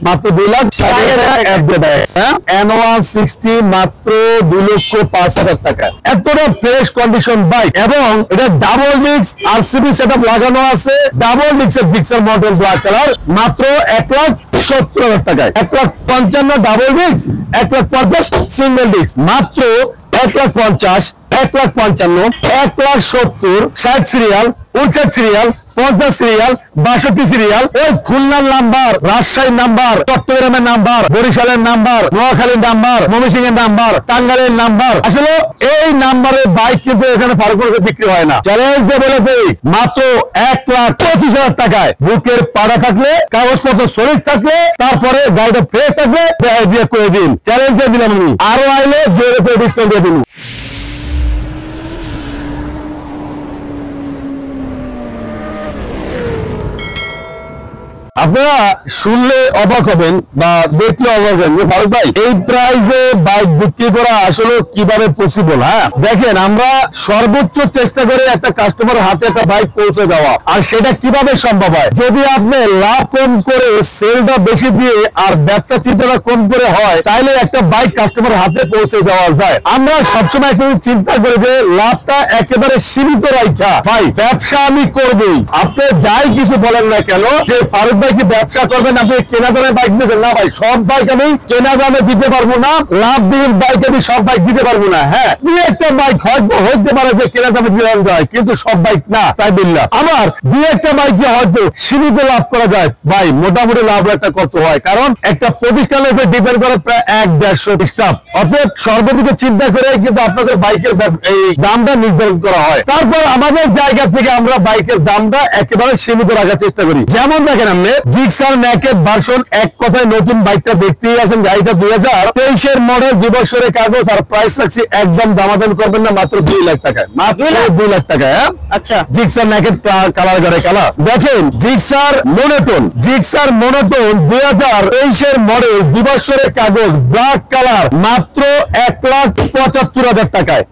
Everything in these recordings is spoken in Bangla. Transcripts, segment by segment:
মাত্র 2,60,000 N160 মাত্র 2,05,000 টাকা। এতটা ফ্রেশ কন্ডিশন বাইক এবং এটা ডাবল ডিস্ক আরসিবি সেটআপ লাগানো আছে। ডাবল ডিস্কের জিক্সার মডেল ব্ল্যাক কালার মাত্র 1,70,000 টাকায়। 1,55,000 ডাবল ডিস্ক, 1,50,000 সিঙ্গেল ডিস্ক মাত্র 1,50,000, 1,55,000, 1,70,000, 60 সিরিয়াল, 59 সিরিয়াল, 50 সিরিয়াল, 62 সিরিয়াল, ওই খুলনার নাম্বার, রাজশাহীর নাম্বার, চট্টগ্রামের নাম্বার, বরিশালের নাম্বার, নোয়াখালীর নাম্বার, ময়মনসিংহের নাম্বার, টাঙ্গাইলের নাম্বার। আসলে এই নাম্বারের বাইক কিন্তু এখানে ফারুকপুরে বিক্রি হয় না। চ্যালেঞ্জ দিয়ে বলে দেই মাত্র 1,25,000 টাকায়। বুকের পাড়া থাকলে, কাগজপত্র সলিড থাকলে, তারপরে গাড়িটা ফ্রেশ থাকলে দিয়ে করে দিন। চ্যালেঞ্জ দিয়ে দিলাম আমি। আরো আইলে 2,000 ডিসকাউন্ট দিয়ে দিন। আপনারা শুনলে অবাক হবেন বা দেখলে অবাক হবেন যে ফারুক ভাই এই প্রাইসে বাইক বিক্রি করা আসলে কিভাবে পসিবল। হ্যাঁ দেখেন, আমরা সর্বোচ্চ চেষ্টা করে একটা কাস্টমার হাতে একটা বাইক পৌঁছে দেওয়া, আর সেটা কিভাবে সম্ভব হয় যদি আপনি লাভ কম করে সেলটা বেশি দিয়ে আর ব্যবসা চিন্তাটা কম করে হয়, তাহলে একটা বাইক কাস্টমার হাতে পৌঁছে দেওয়া যায়। আমরা সবসময় একটু চিন্তা করি যে লাভটা একেবারে সীমিত রাখা, ভাই ব্যবসা আমি করবই, আপনি যাই কিছু বলেন না কেন যে ফারুক ভাই কি ব্যবসা করবেন, আপনি কেনা দামে বাইক দিয়েছেন না। ভাই সব বাইক আমি কেনা দামে দিতে পারবো না, লাভ দিয়ে বাইক আমি সব বাইক দিতে পারবো না। হ্যাঁ দুই একটা বাইক হয়তো হইতে পারে যে কেনা দামে দিয়ে যায়, কিন্তু সব বাইক না। তাই বললাম আমার দুই একটা বাইকে হয়তো সীমিত লাভ করা যায়, ভাই মোটামুটি লাভ একটা করতে হয়, কারণ একটা প্রতিষ্ঠানের উপর ডিপেন্ড করে প্রায় 1-150 স্টাফ। অতএব সর্বদিকে চিন্তা করে কিন্তু আপনাদের বাইকের এই দামটা নির্ধারণ করা হয়। তারপর আমাদের জায়গা থেকে আমরা বাইকের দামটা একেবারে সীমিত রাখার চেষ্টা করি। যেমন দেখেন আপনি জিক্সার নেকেড ভার্সন, এক কথায় নতুন বাইকটা দেখতেই আছেন। গাড়িটা 2023 মডেল, 2 বছরের কাগজ, আর প্রাইস রাখছি একদম দামাদাম করবেন না, মাত্র 2 লাখ টাকায়। মাত্র 2 লাখ টাকায়। আচ্ছা জিক্সার নেকেড কালার করে কালার দেখেন। Gixxer monotone, Gixxer monotone 2023 model, 2 বছরের কাগজ, ব্ল্যাক কালার মাত্র 1,75,000 টাকায়।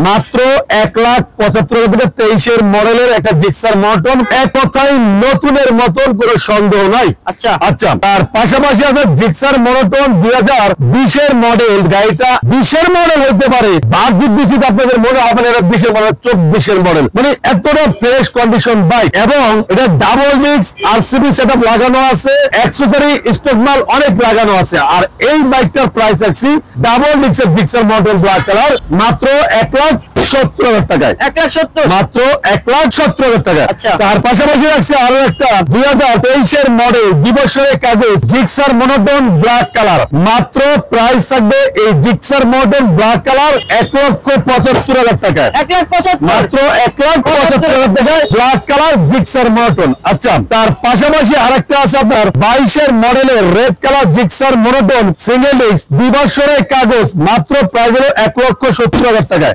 মাত্র 1,75,000 টাকা। 23 মডেলের একটা জিক্সার মনোটোন, এক কথায় নতুনের মতন কোনো সন্দেহ নাই। আচ্ছা আচ্ছা, তার পাশাপাশি আছে জিক্সার মনোটোন 2020 মডেল। গাড়িটা 20 মডেল হতে পারে, বার্জিক বিচিত আপনাদের মনে হবে না, এটা 20 মডেল, 24 মডেল, মানে এতটা ফ্রেশ কন্ডিশন বাইক। এবং এটা ডাবল ডিস্ক আরসিবি সেটআপ লাগানো আছে, অ্যাকসেসরি স্টক মাল অনেক লাগানো আছে। আর এই বাইকটার প্রাইস রাখছি ডাবল ডিস্কের জিক্সার মডেল ব্ল্যাক কালার মাত্র 1,70,000 টাকায়। 1,70,000 মাত্র 1,70,000 টাকায়। তার পাশাপাশি রাখছে আরো একটা 2023 মডেল, 2 বছরের কাগজ, জিক্সার মনোটোন ব্ল্যাক কালার। মাত্র প্রাইস থাকবে এই জিক্সার মনোটোন ব্ল্যাক কালার 1,75,000 টাকায়। মাত্র 1,75,000 টাকায় ব্ল্যাক কালার জিক্সার মনোটোন। আচ্ছা তার পাশাপাশি আরেকটা আছে আপনার 22 মডেলের red colour Gixxer monotone single disc, 2 বছরের কাগজ, মাত্র প্রাইস হলো 1,70,000 টাকায়।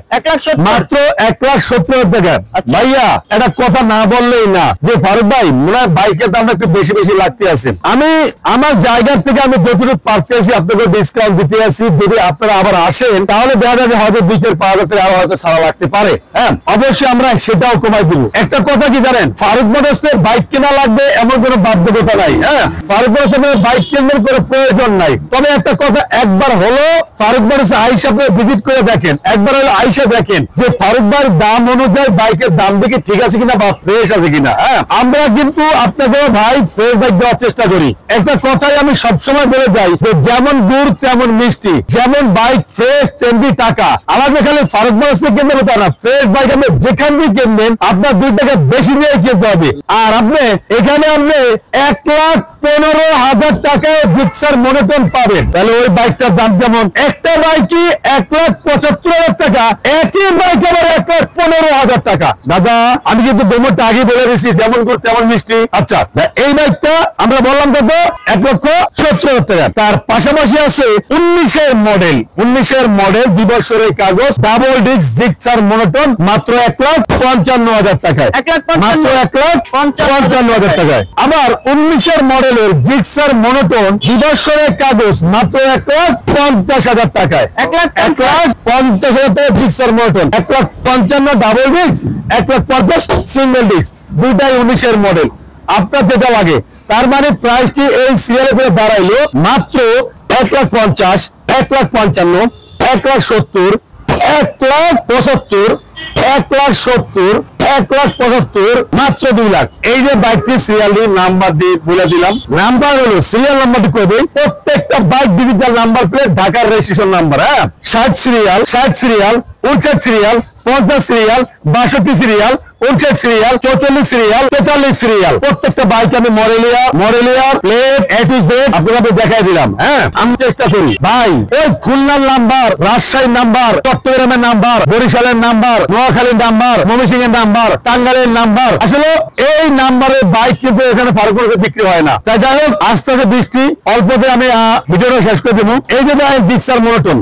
মাত্র 1,70,000 টাকা। ভাইয়া এটা কথা না বললেই না যে ফারুক ভাই মনে হয় বাইকের দামটা একটু বেশি বেশি লাগতে আছে। আমি আমার জায়গা থেকে আমি যতটুকু পারতেছি আপনাকে ডিসকাউন্ট দিতে আছি। যদি আপনারা আবার আসেন তাহলে দেখা যাবে হয়তো 2,000-5,000 টাকা আরো হয়তো ছাড়া লাগতে পারে। হ্যাঁ অবশ্যই আমরা সেটাও কমাই দিব। একটা কথা কি জানেন, ফারুক মোটরসের বাইক কেনা লাগবে এমন কোনো বাধ্যকতা নাই। হ্যাঁ ফারুক মোটরসের বাইক কেনার কোনো প্রয়োজন নাই। তবে একটা কথা, একবার হলো ফারুক মোটরসে আইসা আপনি ভিজিট করে দেখেন, একবার হলো আইসা দেখেন যে ফারুক ভাইয়ের দাম অনুযায়ী বাইকের দাম দেখে ঠিক আছে কিনা বা ফ্রেশ আছে কিনা। হ্যাঁ আমরা কিন্তু আপনাদের ভাই ফ্রেশ বাইক দেওয়ার চেষ্টা করি। একটা কথাই আমি সবসময় বলে যাই যে যেমন গুড় তেমন মিষ্টি, যেমন বাইক ফ্রেশ তেমনি টাকা। আমাদের এখানে ফারুক মোটরসে কিনতে হবে তা না, ফ্রেশ বাইক আপনি যেখান দিয়ে কিনবেন আপনার 2 টাকা বেশি দিয়ে কিনতে হবে। আর আপনি এখানে আপনি 1,15,000 টাকায় জিক্সার মনোটোন পাবেন। তাহলে ওই বাইকটার দাম যেমন, একটা বাইকই 1,75,000 টাকা, একই বাইক আবার 1,15,000 টাকা। দাদা আমি কিন্তু ডেমোটা আগে বলে দিয়েছি যেমন গুড় তেমন মিষ্টি। আচ্ছা এই বাইকটা আমরা বললাম কত, 1,70,000 টাকা। তার পাশাপাশি আছে 19 মডেল, 2 বছরের কাগজ, ডাবল ডিস্ক জিক্সার মনোটোন মাত্র 1,55,000 টাকায়। মাত্র 1,55,000 টাকায়। আবার 19 মডেলের জিক্সার মনোটোন 2 বছরের কাগজ মাত্র 1,50,000 টাকায়। 1,50,000 টাকা Gixxer monotone, 1,55,000 double disc, 1,50,000 single disc, দুইটাই 19 মডেল। আপনার যেটা লাগে তার মানে প্রাইসটি এই সিরিয়ালে করে দাঁড়াইলো মাত্র 1,50,000, 1,55,000, 1,70,000, 1,75,000, 1,70,000, 1,75,000, মাত্র 2 লাখ। এই যে বাইকটি সিরিয়ালটি নাম্বার দিয়ে বলে দিলাম, নাম্বার হলো সিরিয়াল নাম্বারটি করবে প্রত্যেকটা বাইক ডিজিটাল নাম্বার প্লেট, ঢাকার রেজিস্ট্রেশন নাম্বার। হ্যাঁ, 60 serial, 59 serial, 50 serial, 62 serial, 59 serial, 44 serial, 43 serial. প্রত্যেকটা বাইক আমি মডেলিয়ার প্লেট A to Z আপনাদের দেখাই দিলাম। হ্যাঁ, আমি চেষ্টা করি ভাই ওই খুলনার নাম্বার, রাজশাহীর নাম্বার, চট্টগ্রামের নাম্বার, বরিশালের নাম্বার, নোয়াখালীর নাম্বার, ময়মনসিংহের নাম্বার, টাঙ্গাইলের নাম্বার, আসলে এই নাম্বারের বাইক কিন্তু এখানে ফারুকপুরে বিক্রি হয় না। তাই যাই হোক, আস্তে আস্তে বৃষ্টি অল্পতে আমি ভিডিওটা শেষ করে দেবো। এই যে দেখেন জিক্সার মনোটন,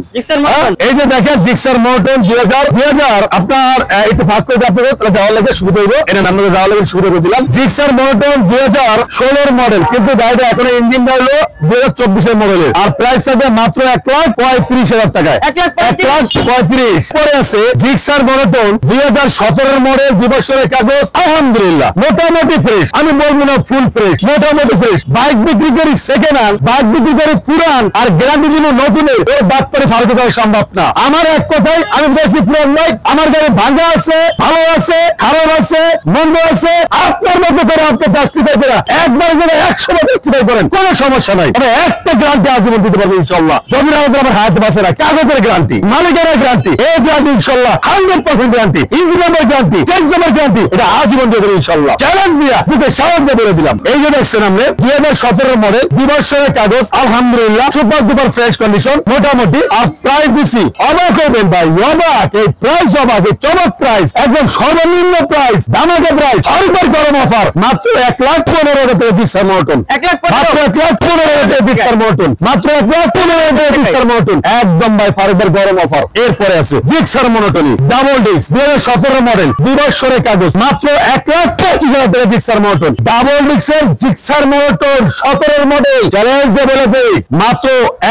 এই যে দেখেন জিক্সার মনোটন 2000 আপনার একটু ভাগ করে আপনাদের যাওয়ার লাগে সুবিধা হইব, এটা নাম্বারে যাওয়ার লাগে সুবিধা করে দিলাম। জিক্সার মনোটন 2016 মডেল, কিন্তু গাড়িটা এখন ইঞ্জিন হলো 2024 মডেলের, আর প্রাইস থাকবে মাত্র 1,35,000 টাকায়। 1,35,000 পরে আছে জিক্সার মনোটন 2017 মডেল, 2 বছরের কাগজ, আলহামদুলিল্লাহ মোটামুটি ফ্রেশ, আমি বলবো না ফুল ফ্রেশ, মোটামুটি ফ্রেশ। বাইক বিক্রি করি সেকেন্ড হ্যান্ড, বাইক বিক্রি করি পুরান, আর গ্যারান্টি দিব নতুনের, ওর বাদ করে ফারুক করা সম্ভব না। আমার এক কথাই আমি বেশি পুরান নয়, আমার গাড়ি ভাঙা আছে, ভালো আছে, খারাপ আছে, মন্দ আছে, আপনার মতো করে আপনি জাস্টিফাই করে একবার যদি 100 বার জাস্টিফাই করেন কোনো সমস্যা নাই। তবে একটা গ্যারান্টি আজীবন দিতে পারবো ইনশাআল্লাহ, যদি আমাদের আমার হায়াতে বাঁচে না, কাগজের গ্যারান্টি, মালিকের গ্যারান্টি, এই গ্যারান্টি ইনশাআল্লাহ 100% guarantee, engine number guarantee, change number guarantee, এটা আজীবন দিয়ে দেবো ইনশাআল্লাহ। চ্যালেঞ্জ দিয়া দুটো সাহস দিয়ে বলে দিলাম। এই যে দেখছেন আপনি 2017 মডেল, 2 বছরের কাগজ, আলহামদুলিল্লাহ সুপার ডুপার ফ্রেশ কন্ডিশন মোটামুটি। আর প্রাইস দিছি অবাক হবেন ভাই, অবাক, এই প্রাইস অবাক, এই চমক প্রাইস, একদম সর্বনিম্ন প্রাইস, দামাকা প্রাইস, সরকার গরম অফার, মাত্র 1,15,000 টাকা জিক্সার মনোটন, মাত্র 1,15,000 টাকা জিক্সার মনোটন, মাত্র 1,15,000 টাকা জিক্সার মনোটন, একদম ভাই ফারুকের গরম অফার। এরপরে আছে Gixxer monotony double disc 2017 model, 2 বছরের কাগজ, মাত্র 1,25,000 টাকা জিক্সার মনোটন, ডাবল ডিস্কের জিক্সার মনোটন 17 মডেল, চ্যালেঞ্জ দিয়ে বলে দেই মাত্র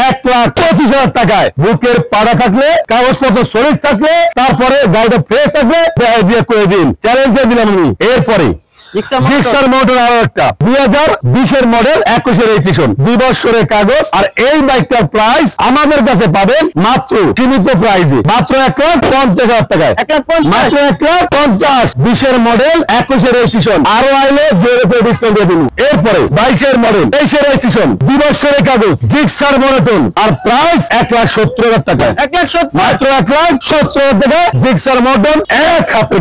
1,25,000 টাকায়। বুকের পাড়া থাকলে, কাগজপত্র সলিড থাকলে, তারপরে গাড়িটা ফ্রেশ থাকলে দিয়ে করে দিন, চ্যালেঞ্জ দিয়ে দিলাম আমি। এরপরে জিক্সার মডেল আরো একটা 2020 মডেল, 21 রেজিস্ট্রেশন, 2 বছরের কাগজ, আর এই বাইকটার প্রাইস আমাদের কাছে পাবেন মাত্র সীমিত প্রাইসে, মাত্র 1,50,000 টাকায়, মাত্র 1,50,000। 20 মডেল, 21 রেজিস্ট্রেশন, আরো আইলে 2 ডিসকাউন্ট দিয়ে দিন। এরপরে 22 মডেল, 23 রেজিস্ট্রেশন, 2 বছরের কাগজ, জিক্সার মনোটন, আর প্রাইস 1,70,000 টাকায়, মাত্র 1,70,000 টাকায় জিক্সার মনোটন। এক হাতের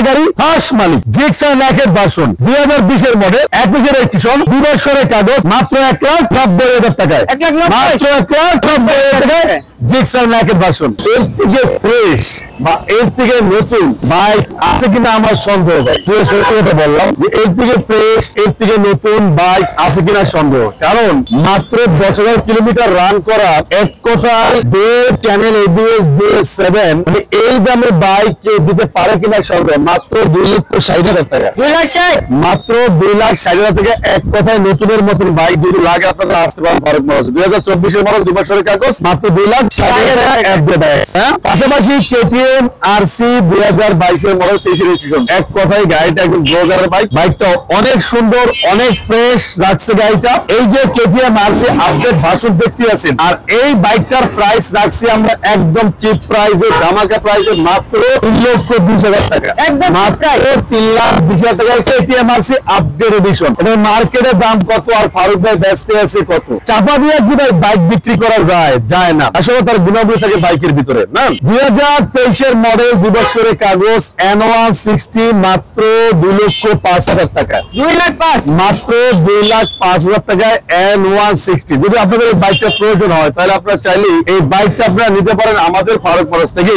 গাড়ি, ফার্স্ট মালিক, জিক্সার ভার্সন 2020 মডেল, 21 রেজিস্ট্রেশন, 2 বছরের কাগজ, মাত্র 1,90,000 টাকায়, মাত্র 1,90,000 টাকায় জিক্সার ন্যাকেড ভার্সন। এর থেকে ফ্রেশ বা এর থেকে নতুন বাইক আছে কিনা আমার সন্দেহ ভাই, সত্যি কথা বললাম যে এর থেকে ফ্রেশ, এর থেকে নতুন বাইক আছে কিনা সন্দেহ। কারণ মাত্র 10,000 কিলোমিটার রান করা, এক কথায় চ্যানেল ABS BS7, মানে এই দামের বাইক কেউ দিতে পারে কিনা সন্দেহ। মাত্র 2,60,000 টাকা, মাত্র 2,60,000 থেকে এক কথায় নতুনের মতন বাইক যদি লাগে আপনারা আসতে পারেন ফারুক মোটরস। 2024 মডেল, 2 বছরের কাগজ, মাত্র 2,60,000। পাশাপাশি KTM RC 2022 মডেল, 23 রেজিস্ট্রেশন, এক কথায় গাড়িটা একদম ব্লগারের বাইক, বাইকটা অনেক সুন্দর, অনেক ফ্রেশ রাখছে গাড়িটা। এই যে KTM RC আপডেট ভার্সন দেখতে আছেন, আর এই বাইকটার প্রাইস রাখছি আমরা একদম চিপ প্রাইসে, ধামাকা প্রাইসে, মাত্র 3,20,000 টাকা, একদম মাত্র 3,20,000 টাকা KTM RC আপডেট এডিশন। এটা মার্কেটের দাম কত আর ফারুক ভাই বেচতে আছে কত? চাপা দিয়ে কি ভাই বাইক বিক্রি করা যায় না, আসলে তার গুণাবলী থাকে বাইকের ভিতরে না। 2023 মডেল, 2 বছরের কাগজ, N160, মাত্র 2,05,000 টাকা, 2,05,000, মাত্র 2,05,000 টাকায় N160। যদি আপনাদের এই বাইকটা প্রয়োজন হয় তাহলে আপনারা চাইলে এই বাইকটা আপনারা নিতে পারেন আমাদের ফারুক মোটরস থেকে।